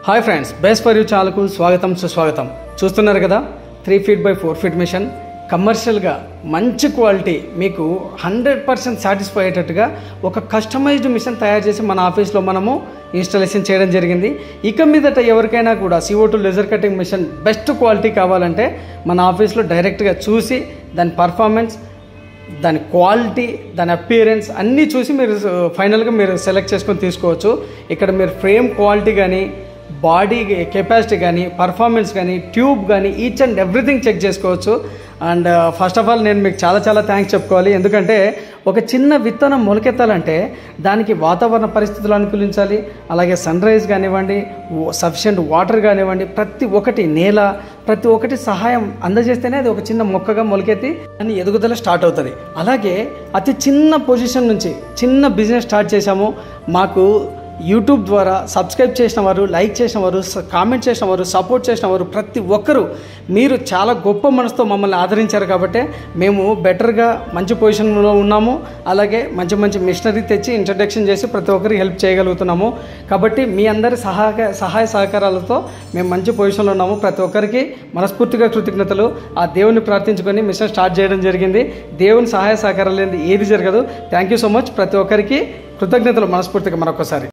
Hi friends, best for you ఛానల్కు స్వాగతం సుస్వాగతం. చూస్తున్నారు కదా 3 feet by 4 feet మిషన్, కమర్షియల్గా మంచి క్వాలిటీ, మీకు 100% సాటిస్ఫై అయ్యేటట్టుగా ఒక కస్టమైజ్డ్ మిషన్ తయారు చేసి మన ఆఫీస్లో మనము ఇన్స్టాలేషన్ చేయడం జరిగింది. ఇక మీదట ఎవరికైనా కూడా CO2 laser cutting machine best quality కావాలంటే మన ఆఫీస్లో డైరెక్ట్గా చూసి దాని పర్ఫార్మెన్స్, దాని క్వాలిటీ, దాని అపియరెన్స్ అన్నీ చూసి మీరు ఫైనల్గా మీరు సెలెక్ట్ చేసుకొని తీసుకోవచ్చు. ఇక్కడ మీరు ఫ్రేమ్ క్వాలిటీ కానీ, బాడీ కెపాసిటీ కానీ, పర్ఫార్మెన్స్ కానీ, ట్యూబ్ కానీ, ఈచ్ అండ్ ఎవ్రీథింగ్ చెక్ చేసుకోవచ్చు. అండ్ ఫస్ట్ ఆఫ్ ఆల్ నేను మీకు చాలా థ్యాంక్స్ చెప్పుకోవాలి. ఎందుకంటే ఒక చిన్న విత్తనం మొలకెత్తాలంటే దానికి వాతావరణ పరిస్థితులు అనుకూలించాలి, అలాగే సన్ రైజ్ కానివ్వండి, సఫిషియెంట్ వాటర్ కానివ్వండి, ప్రతి ఒక్కటి నేల, ప్రతి ఒక్కటి సహాయం అందజేస్తేనే అది ఒక చిన్న మొక్కగా మొలకెత్తి అని ఎదుగుదల స్టార్ట్ అవుతుంది. అలాగే అతి చిన్న పొజిషన్ నుంచి చిన్న బిజినెస్ స్టార్ట్ చేశాము. మాకు యూట్యూబ్ ద్వారా సబ్స్క్రైబ్ చేసిన వారు, లైక్ చేసిన వారు, కామెంట్ చేసిన వారు, సపోర్ట్ చేసిన వారు, ప్రతి ఒక్కరూ మీరు చాలా గొప్ప మనసుతో మమ్మల్ని ఆదరించారు కాబట్టి మేము బెటర్గా మంచి పొజిషన్లో ఉన్నాము. అలాగే మంచి మిషనరీ తెచ్చి ఇంట్రడక్షన్ చేసి ప్రతి ఒక్కరికి హెల్ప్ చేయగలుగుతున్నాము. కాబట్టి మీ అందరి సహాయ సహకారాలతో మేము మంచి పొజిషన్లో ఉన్నాము. ప్రతి ఒక్కరికి మనస్ఫూర్తిగా కృతజ్ఞతలు. ఆ దేవుని ప్రార్థించుకొని మిషన్ స్టార్ట్ చేయడం జరిగింది. దేవుని సహాయ సహకారాలు లేనిది ఏది జరగదు. Thank you so much. ప్రతి ఒక్కరికి కృతజ్ఞతలు మనస్ఫూర్తిగా మరొకసారి.